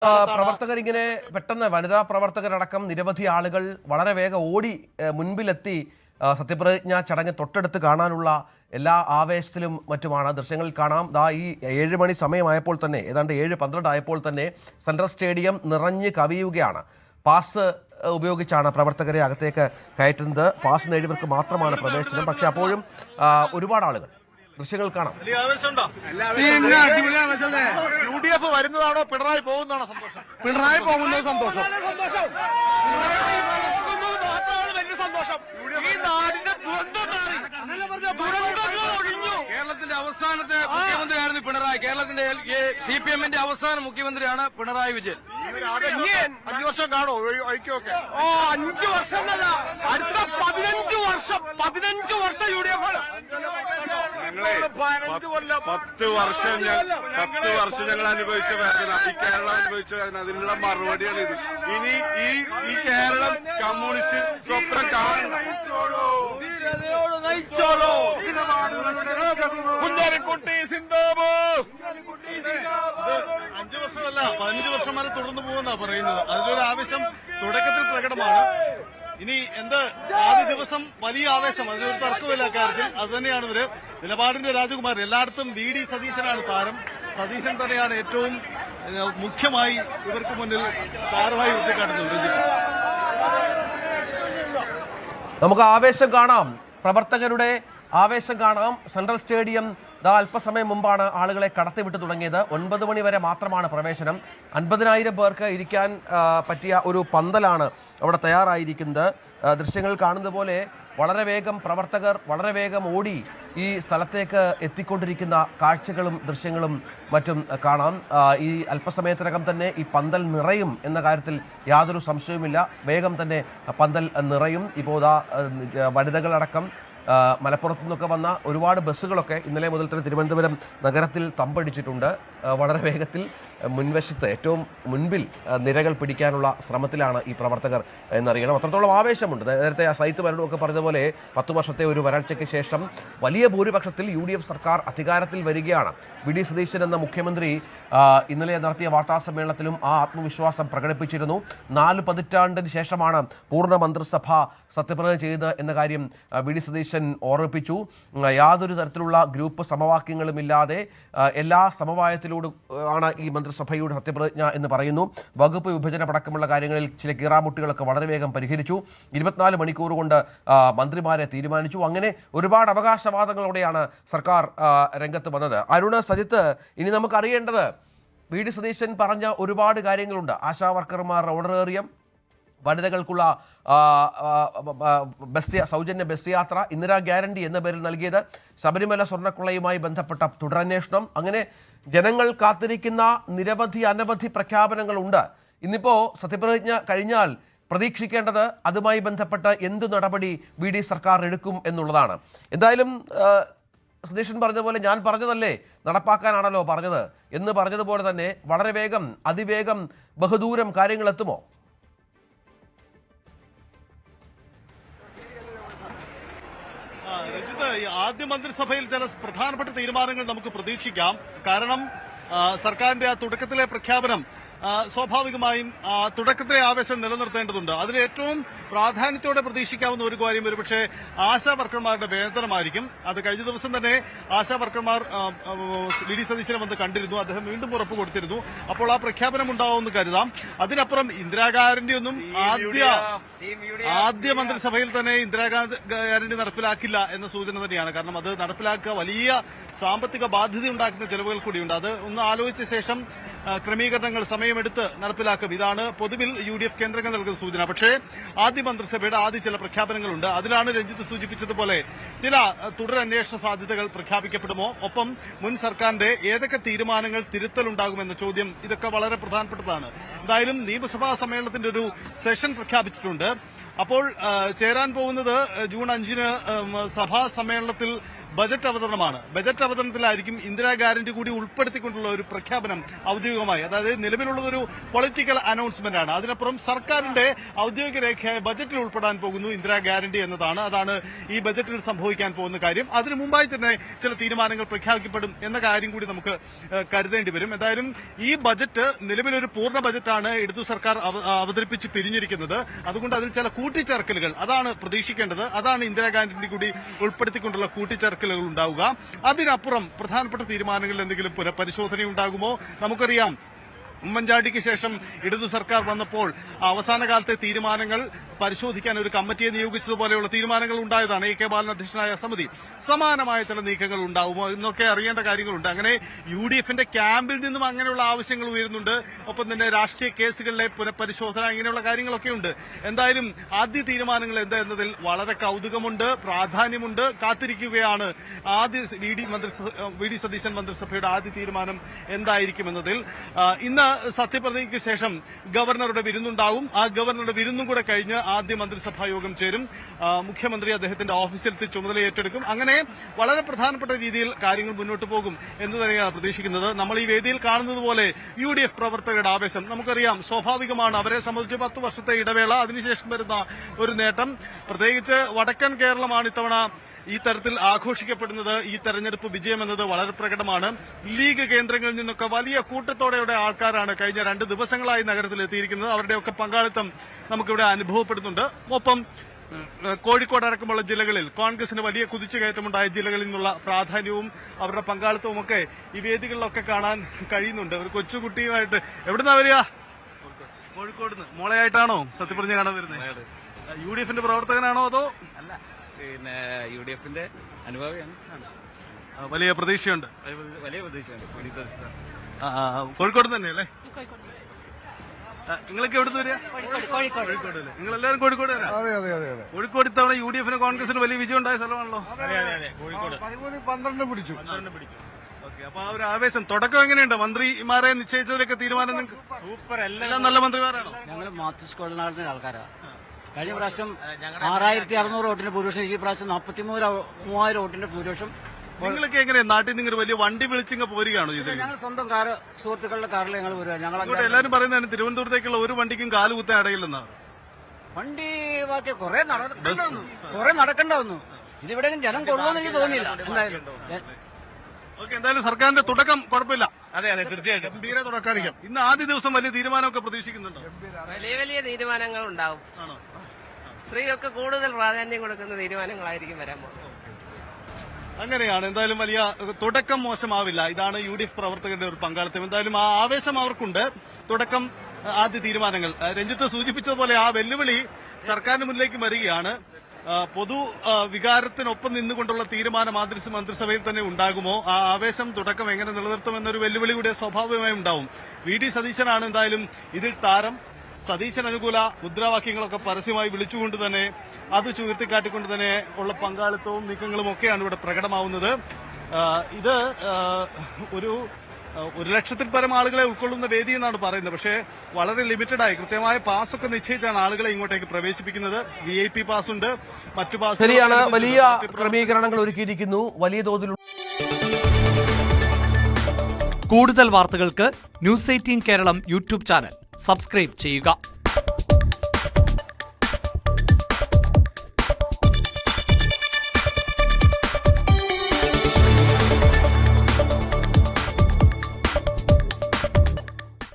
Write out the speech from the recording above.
പ്രവർത്തകരിങ്ങനെ പെട്ടെന്ന് വനിതാ പ്രവർത്തകരടക്കം നിരവധി ആളുകൾ വളരെ വേഗം ഓടി മുൻപിലെത്തി സത്യപ്രതിജ്ഞ ചടങ്ങ് തൊട്ടടുത്ത് കാണാനുള്ള എല്ലാ ആവേശത്തിലും മറ്റുമാണ്. ദൃശ്യങ്ങളിൽ കാണാം. ഈ 7 മണി സമയമായപ്പോൾ തന്നെ, ഏതാണ്ട് 7:12 ആയപ്പോൾ തന്നെ സെൻട്രൽ സ്റ്റേഡിയം നിറഞ്ഞ് കവിയുകയാണ്. പാസ് ഉപയോഗിച്ചാണ് പ്രവർത്തകരെ അകത്തേക്ക് കയറ്റുന്നത്. പാസ് നേടിയവർക്ക് മാത്രമാണ് പ്രവേശനം. പക്ഷെ അപ്പോഴും ഒരുപാട് ആളുകൾ. ദൃശ്യങ്ങൾ കാണാം. UDF വരുന്നതാണോ പിണറായി പോകുന്നതാണോ സന്തോഷം? പിണറായി പോകുന്നത് സന്തോഷം. കേരളത്തിന്റെ അവസാനത്തെ മുഖ്യമന്ത്രിയായിരുന്നു പിണറായി. കേരളത്തിന്റെ CPM-ന്റെ അവസാന മുഖ്യമന്ത്രിയാണ് പിണറായി വിജയൻ. 5 വർഷം കാണോ ഐക്യമൊക്കെ? 5 വർഷം അടുത്ത 15 വർഷം UDF. 10 വർഷം ഞങ്ങൾ അനുഭവിച്ച വേദന, ഈ കേരളം അനുഭവിച്ച വേദന, അതിനുള്ള മറുപടിയാണ് ഇത്. ഇനി ഈ കേരളം കമ്മ്യൂണിസ്റ്റ് സ്വപ്നം കാണണം. കുഞ്ഞാലിക്കുട്ടി സിന്ദാബാദ്. 5 വർഷമല്ല 15 വർഷം വരെ തുടർന്നു പോകുന്ന പറയുന്നത്. അതിലൊരു ആവേശം തുടക്കത്തിൽ പ്രകടമാണ്. ഇനി ആദ്യ ദിവസം വലിയ ആവേശം, അതിനൊരു തർക്കമില്ല കാര്യത്തിൽ. അത് തന്നെയാണ് ഇവര് നിലപാടിന്റെ രാജകുമാരൻ. എല്ലായിടത്തും VD സതീശനാണ് താരം. സതീശൻ തന്നെയാണ് ഏറ്റവും മുഖ്യമായി ഇവർക്ക് മുന്നിൽ താരമായി ഉയർത്തിക്കാട്ടുന്നത്. നമുക്ക് ആവേശം കാണാം, പ്രവർത്തകരുടെ ആവേശം കാണാം. സെൻട്രൽ സ്റ്റേഡിയം അല്പസമയം മുമ്പാണ് ആളുകളെ കടത്തിവിട്ട് തുടങ്ങിയത്. 9 മണി വരെ മാത്രമാണ് പ്രവേശനം. 50,000 പേർക്ക് ഇരിക്കാൻ പറ്റിയ ഒരു പന്തലാണ് അവിടെ തയ്യാറായിരിക്കുന്നത്. ദൃശ്യങ്ങൾ കാണുന്നത് പോലെ വളരെ വേഗം പ്രവർത്തകർ വളരെ വേഗം ഓടി ഈ സ്ഥലത്തേക്ക് എത്തിക്കൊണ്ടിരിക്കുന്ന കാഴ്ചകളും ദൃശ്യങ്ങളും മറ്റും കാണാം. ഈ അല്പസമയത്തിനകം തന്നെ ഈ പന്തൽ നിറയും എന്ന കാര്യത്തിൽ യാതൊരു സംശയവുമില്ല. വേഗം തന്നെ പന്തൽ നിറയും. ഇപ്പോൾ വനിതകളടക്കം മലപ്പുറത്തു നിന്നൊക്കെ വന്ന ഒരുപാട് ബസ്സുകളൊക്കെ ഇന്നലെ മുതൽ തന്നെ തിരുവനന്തപുരം നഗരത്തിൽ തമ്പടിച്ചിട്ടുണ്ട്. വളരെ വേഗത്തിൽ മുൻവശത്ത് ഏറ്റവും മുൻപിൽ നിരകൾ പിടിക്കാനുള്ള ശ്രമത്തിലാണ് ഈ പ്രവർത്തകർ എന്നറിയണം. അത്രത്തോളം ആവേശമുണ്ട്. നേരത്തെ സൈത്ത് മരണമൊക്കെ പറഞ്ഞ പോലെ 10 വർഷത്തെ ഒരു വരൾച്ചയ്ക്ക് ശേഷം വലിയ ഭൂരിപക്ഷത്തിൽ UDF സർക്കാർ അധികാരത്തിൽ വരികയാണ്. VD സതീശൻ എന്ന മുഖ്യമന്ത്രി ഇന്നലെ നടത്തിയ വാർത്താസമ്മേളനത്തിലും ആ ആത്മവിശ്വാസം പ്രകടിപ്പിച്ചിരുന്നു. 4 പതിറ്റാണ്ടിന് ശേഷമാണ് പൂർണ്ണ മന്ത്രിസഭ സത്യപ്രതിജ്ഞ ചെയ്തത് എന്ന കാര്യം VD സതീശൻ ഓർമ്മിപ്പിച്ചു. യാതൊരു തരത്തിലുള്ള ഗ്രൂപ്പ് സമവാക്യങ്ങളുമില്ലാതെ എല്ലാ സമവായത്തിലൂടെ ആണ് ഈ മന്ത്രിസഭയുടെ സത്യപ്രതിജ്ഞ എന്ന് പറയുന്നു. വകുപ്പ് വിഭജനമടക്കമുള്ള കാര്യങ്ങളിൽ ചില കീറാമുട്ടികളൊക്കെ വളരെ വേഗം പരിഹരിച്ചു. 24 മണിക്കൂർ കൊണ്ട് മന്ത്രിമാരെ തീരുമാനിച്ചു. അങ്ങനെ ഒരുപാട് അവകാശവാദങ്ങളോടെയാണ് സർക്കാർ രംഗത്ത് വന്നത്. അരുണ്, സജിത്ത്, ഇനി നമുക്കറിയേണ്ടത് VD സതീശൻ പറഞ്ഞ ഒരുപാട് കാര്യങ്ങളുണ്ട്. ആശാ വർക്കർമാർ ഓണറേറിയം, വനിതകൾക്കുള്ള സൗജന്യ ബസ് യാത്ര, ഇന്ദിരാ ഗ്യാരണ്ടി എന്ന പേരിൽ നൽകിയത്, ശബരിമല സ്വർണ്ണക്കൊള്ളയുമായി ബന്ധപ്പെട്ട തുടരന്വേഷണം, അങ്ങനെ ജനങ്ങൾ കാത്തിരിക്കുന്ന അനവധി പ്രഖ്യാപനങ്ങളുണ്ട്. ഇന്നിപ്പോൾ സത്യപ്രതിജ്ഞ കഴിഞ്ഞാൽ പ്രതീക്ഷിക്കേണ്ടത് അതുമായി ബന്ധപ്പെട്ട് എന്തു നടപടി VD സർക്കാർ എടുക്കും എന്നുള്ളതാണ്. എന്തായാലും സതീശൻ പറഞ്ഞ പോലെ ഞാൻ പറഞ്ഞതല്ലേ നടപ്പാക്കാനാണല്ലോ പറഞ്ഞത് എന്ന് പറഞ്ഞതുപോലെ തന്നെ വളരെ വേഗം അതിവേഗം ബഹുദൂരം കാര്യങ്ങൾ എത്തുമോ? രഞ്ജിത്ത്, ആദ്യ മന്ത്രിസഭയിൽ ചില പ്രധാനപ്പെട്ട തീരുമാനങ്ങൾ നമുക്ക് പ്രതീക്ഷിക്കാം. കാരണം സർക്കാരിന്റെ ആ തുടക്കത്തിലെ പ്രഖ്യാപനം സ്വാഭാവികമായും തുടക്കത്തിലെ ആവേശം നിലനിർത്തേണ്ടതുണ്ട്. അതിൽ ഏറ്റവും പ്രാധാന്യത്തോടെ പ്രതീക്ഷിക്കാവുന്ന ഒരു കാര്യം ഒരുപക്ഷെ ആശാ വർക്കർമാരുടെ വേതനമായിരിക്കും. അത് കഴിഞ്ഞ ദിവസം തന്നെ ആശാ വർക്കർമാർ VD സതീശനെ വന്ന് കണ്ടിരുന്നു. അദ്ദേഹം വീണ്ടും ഉറപ്പ് കൊടുത്തിരുന്നു. അപ്പോൾ ആ പ്രഖ്യാപനം ഉണ്ടാവുമെന്ന് കരുതാം. അതിനപ്പുറം ഇന്ദിരാഗാരണ്ടി ഒന്നും ആദ്യ മന്ത്രിസഭയിൽ തന്നെ ഇന്ദിരാഗാരണ്ടി നടപ്പിലാക്കില്ല എന്ന സൂചന തന്നെയാണ്. കാരണം അത് നടപ്പിലാക്കുക വലിയ സാമ്പത്തിക ബാധ്യത ഉണ്ടാക്കുന്ന ചെലവുകൾ കൂടിയുണ്ട്. അത് ഒന്ന് ആലോചിച്ച ശേഷം ക്രമീകരണങ്ങൾ സമയമെടുത്ത് നടപ്പിലാക്കും. ഇതാണ് പൊതുവിൽ UDF കേന്ദ്രങ്ങൾ നൽകുന്ന സൂചന. പക്ഷേ ആദ്യ മന്ത്രിസഭയുടെ ചില പ്രഖ്യാപനങ്ങളുണ്ട്. അതിലാണ് രഞ്ജിത്ത് സൂചിപ്പിച്ചതുപോലെ ചില തുടരന്വേഷണ സാധ്യതകൾ പ്രഖ്യാപിക്കപ്പെടുമോ, ഒപ്പം മുൻ സർക്കാരിന്റെ ഏതൊക്കെ തീരുമാനങ്ങൾ തിരുത്തലുണ്ടാകുമെന്ന ചോദ്യം, ഇതൊക്കെ വളരെ പ്രധാനപ്പെട്ടതാണ്. എന്തായാലും നിയമസഭാ സമ്മേളനത്തിന്റെ ഒരു സെഷൻ പ്രഖ്യാപിച്ചിട്ടുണ്ട്. അപ്പോൾ ചേരാൻ പോകുന്നത് ജൂൺ 5-ന് സഭാ സമ്മേളനത്തിൽ ബജറ്റ് അവതരണമാണ്. ബജറ്റ് അവതരണത്തിലായിരിക്കും ഇന്ദിരാ ഗ്യാരണ്ടി കൂടി ഉൾപ്പെടുത്തിക്കൊണ്ടുള്ള ഒരു പ്രഖ്യാപനം ഔദ്യോഗികമായി, അതായത് നിലവിലുള്ളതൊരു പൊളിറ്റിക്കൽ അനൗൺസ്മെന്റ് ആണ്. അതിനപ്പുറം സർക്കാരിന്റെ ഔദ്യോഗിക രേഖയായ ബജറ്റിൽ ഉൾപ്പെടാൻ പോകുന്നു ഇന്ദിരാ ഗ്യാരണ്ടി എന്നതാണ്. അതാണ് ഈ ബജറ്റിൽ സംഭവിക്കാൻ പോകുന്ന കാര്യം. അതിനു മുമ്പായി തന്നെ ചില തീരുമാനങ്ങൾ പ്രഖ്യാപിക്കപ്പെടും എന്ന കാര്യം കൂടി നമുക്ക് കരുതേണ്ടി വരും. എന്തായാലും ഈ ബജറ്റ് നിലവിലൊരു പൂർണ്ണ ബജറ്റാണ് ഇടതു സർക്കാർ അവതരിപ്പിച്ച് പിരിഞ്ഞിരിക്കുന്നത്. അതുകൊണ്ട് അതിൽ ചില കൂട്ടിച്ചേർക്കലുകൾ അതാണ് പ്രതീക്ഷിക്കേണ്ടത്. അതാണ് ഇന്ദിരാഗാന്ധി കൂടി ഉൾപ്പെടുത്തിക്കൊണ്ടുള്ള കൂട്ടിച്ചേർക്കലുകൾ ഉണ്ടാവുക. അതിനപ്പുറം പ്രധാനപ്പെട്ട തീരുമാനങ്ങളിൽ എന്തെങ്കിലും പുനഃപരിശോധനയുണ്ടാകുമോ? നമുക്കറിയാം, ഉമ്മൻചാണ്ടിക്ക് ശേഷം ഇടതു സർക്കാർ വന്നപ്പോൾ അവസാന കാലത്തെ തീരുമാനങ്ങൾ പരിശോധിക്കാൻ ഒരു കമ്മിറ്റിയെ നിയോഗിച്ചതുപോലെയുള്ള തീരുമാനങ്ങൾ ഉണ്ടായതാണ്. എ കെ ബാലൻ അധ്യക്ഷനായ സമിതി. സമാനമായ ചില നീക്കങ്ങൾ ഉണ്ടാവുമോ എന്നൊക്കെ അറിയേണ്ട കാര്യങ്ങളുണ്ട്. അങ്ങനെ UDFന്റെ ക്യാമ്പിൽ നിന്നും അങ്ങനെയുള്ള ആവശ്യങ്ങൾ ഉയരുന്നുണ്ട്. ഒപ്പം തന്നെ രാഷ്ട്രീയ കേസുകളിലെ പുനഃപരിശോധന, ഇങ്ങനെയുള്ള കാര്യങ്ങളൊക്കെ ഉണ്ട്. എന്തായാലും ആദ്യ തീരുമാനങ്ങൾ എന്താ എന്നതിൽ വളരെ കൌതുകമുണ്ട്, പ്രാധാന്യമുണ്ട്. കാത്തിരിക്കുകയാണ് ആദ്യ വി ഡി സതീശൻ മന്ത്രിസഭയുടെ ആദ്യ തീരുമാനം എന്തായിരിക്കുമെന്നതിൽ. ഇന്ന് സത്യപ്രതിജ്ഞയ്ക്ക് ശേഷം ഗവർണറുടെ വിരുന്നുണ്ടാവും. ആ ഗവർണറുടെ വിരുന്നും കൂടെ കഴിഞ്ഞ് ആദ്യ മന്ത്രിസഭാ യോഗം ചേരും. മുഖ്യമന്ത്രി അദ്ദേഹത്തിന്റെ ഓഫീസിലെത്തി ചുമതല ഏറ്റെടുക്കും. അങ്ങനെ വളരെ പ്രധാനപ്പെട്ട രീതിയിൽ കാര്യങ്ങൾ മുന്നോട്ട് പോകും എന്ന് തന്നെയാണ് പ്രതീക്ഷിക്കുന്നത്. നമ്മൾ ഈ വേദിയിൽ കാണുന്നത് പോലെ UDF പ്രവർത്തകരുടെ ആവേശം നമുക്കറിയാം, സ്വാഭാവികമാണ്. അവരെ സംബന്ധിച്ച് 10 വർഷത്തെ ഇടവേള, അതിനുശേഷം വരുന്ന ഒരു നേട്ടം. പ്രത്യേകിച്ച് വടക്കൻ കേരളമാണ് ഇത്തവണ ഈ തരത്തിൽ ആഘോഷിക്കപ്പെടുന്നത്. ഈ തെരഞ്ഞെടുപ്പ് വിജയം എന്നത് വളരെ പ്രകടമാണ്. ലീഗ് കേന്ദ്രങ്ങളിൽ നിന്നൊക്കെ വലിയ കൂട്ടത്തോടെയുടെ ആൾക്കാരാണ് കഴിഞ്ഞ 2 ദിവസങ്ങളായി നഗരത്തിൽ എത്തിയിരിക്കുന്നത്. അവരുടെയൊക്കെ പങ്കാളിത്തം നമുക്കിവിടെ അനുഭവപ്പെടുന്നുണ്ട്. ഒപ്പം കോഴിക്കോട് അടക്കമുള്ള ജില്ലകളിൽ കോൺഗ്രസിന് വലിയ കുതിച്ചുകയറ്റമുണ്ടായ ജില്ലകളിൽ നിന്നുള്ള പ്രാധാന്യവും അവരുടെ പങ്കാളിത്തവും ഒക്കെ ഈ വേദികളിലൊക്കെ കാണാൻ കഴിയുന്നുണ്ട്. ഒരു കൊച്ചുകുട്ടിയുമായിട്ട് എവിടുന്നാ വരിക? കോഴിക്കോട് നിന്ന്. മോളെയായിട്ടാണോ സത്യപ്രതിജ്ഞ കാണാൻ വരുന്നത്? UDFന്റെ പ്രവർത്തകനാണോ അതോ? അല്ല, പിന്നെ UDFന്റെ അനുഭവിയാണ്. വലിയ പ്രതീക്ഷയുണ്ട്. വലിയ പ്രതീക്ഷയുണ്ട്. കോഴിക്കോട് തന്നെയല്ലേ? നിങ്ങൾക്ക് എവിടുന്ന് വരിക? കോഴിക്കോട്. നിങ്ങൾ എല്ലാവരും കോഴിക്കോട് വരാം? കോഴിക്കോട് ഇത്തവണ UDFന് കോൺഗ്രസിന് വലിയ വിജയം ഉണ്ടായ സ്ഥലമാണല്ലോ. 12 പിടിച്ചു. ഓക്കെ, അപ്പൊ ആ ഒരു ആവേശം തുടക്കം എങ്ങനെയുണ്ട്? മന്ത്രിമാരെ നിശ്ചയിച്ചതിലൊക്കെ തീരുമാനം സൂപ്പർ, എല്ലാം നല്ല മന്ത്രിമാരാണോ? ഞങ്ങൾ മാത്യുസ് കൊള്ളനാടിന്റെ ആൾക്കാരാണ്. കഴിഞ്ഞ പ്രാവശ്യം 6600 വോട്ടിന്റെ ഭൂരിപക്ഷം, ഈ പ്രാവശ്യം 43,000 വോട്ടിന്റെ ഭൂരിപക്ഷം. നിങ്ങളൊക്കെ എങ്ങനെയാ നാട്ടിൽ നിന്ന് വലിയ വണ്ടി വിളിച്ചിങ്ങ പോരുകയാണോ ചെയ്തത്? ഞങ്ങൾ സ്വന്തം കാറ്, സുഹൃത്തുക്കളുടെ കാറിൽ ഞങ്ങൾ വരിക. ഞങ്ങൾ എല്ലാവരും പറയുന്നതാണ് തിരുവനന്തപുരത്തേക്കുള്ള ഒരു വണ്ടിക്കും കാല് കുത്താൻ അടയില്ലെന്നാ. വണ്ടി ബാക്കി കുറെ നടക്കണ്ട വന്നു. ഇതിവിടെ ജനം കൊള്ളുമെന്ന് എനിക്ക് തോന്നിയില്ല. എന്തായാലും ഓക്കെ, എന്തായാലും സർക്കാരിന്റെ തുടക്കം കുഴപ്പമില്ല. അതെ തീർച്ചയായിട്ടും ഗംഭീര തുടക്കമായിരിക്കും. ഇന്ന് ആദ്യ ദിവസം വലിയ തീരുമാനമൊക്കെ പ്രതീക്ഷിക്കുന്നുണ്ടോ? വലിയ തീരുമാനങ്ങൾ ഉണ്ടാവും. സ്ത്രീകൾക്ക് കൂടുതൽ പ്രാധാന്യം കൊടുക്കുന്ന തീരുമാനങ്ങളായിരിക്കും വരാൻ പോകുന്നത്. അങ്ങനെയാണ്. എന്തായാലും വലിയ തുടക്കം മോശമാവില്ല. ഇതാണ് UDF പ്രവർത്തകരുടെ ഒരു പങ്കാളിത്തം. എന്തായാലും ആ ആവേശം അവർക്കുണ്ട്. തുടക്കം, ആദ്യ തീരുമാനങ്ങൾ. രഞ്ജിത്ത് സൂചിപ്പിച്ചതുപോലെ ആ വെല്ലുവിളി സർക്കാരിന് മുന്നിലേക്ക് വരികയാണ്. പൊതു വികാരത്തിനൊപ്പം നിന്നുകൊണ്ടുള്ള തീരുമാനം മന്ത്രിസഭയിൽ തന്നെ ഉണ്ടാകുമോ? ആ ആവേശം തുടക്കം എങ്ങനെ നിലനിർത്തുമെന്നൊരു വെല്ലുവിളി കൂടെ സ്വാഭാവികമായും ഉണ്ടാവും. VD സതീശനാണ് എന്തായാലും ഇതിൽ താരം. സതീശൻ അനുകൂല മുദ്രാവാക്യങ്ങളൊക്കെ പരസ്യമായി വിളിച്ചുകൊണ്ട് തന്നെ, അത് ചുയർത്തിക്കാട്ടിക്കൊണ്ട് തന്നെ ഉള്ള പങ്കാളിത്തവും നീക്കങ്ങളും ഒക്കെയാണ് ഇവിടെ പ്രകടമാവുന്നത്. ഇത് 1,00,000-ൽ പരം ആളുകളെ ഉൾക്കൊള്ളുന്ന വേദി എന്നാണ് പറയുന്നത്. പക്ഷേ വളരെ ലിമിറ്റഡായി കൃത്യമായ പാസ്സൊക്കെ നിശ്ചയിച്ചാണ് ആളുകളെ ഇങ്ങോട്ടേക്ക് പ്രവേശിപ്പിക്കുന്നത്. VIP പാസ് ഉണ്ട്, മറ്റു പാസ്. ശരിയാണ്, വലിയ ക്രമീകരണങ്ങൾ ഒരുക്കിയിരിക്കുന്നു, വലിയ തോതിൽ. കൂടുതൽ വാർത്തകൾക്ക് News 18 Keralam YouTube channel subscribe ചെയ്യുക.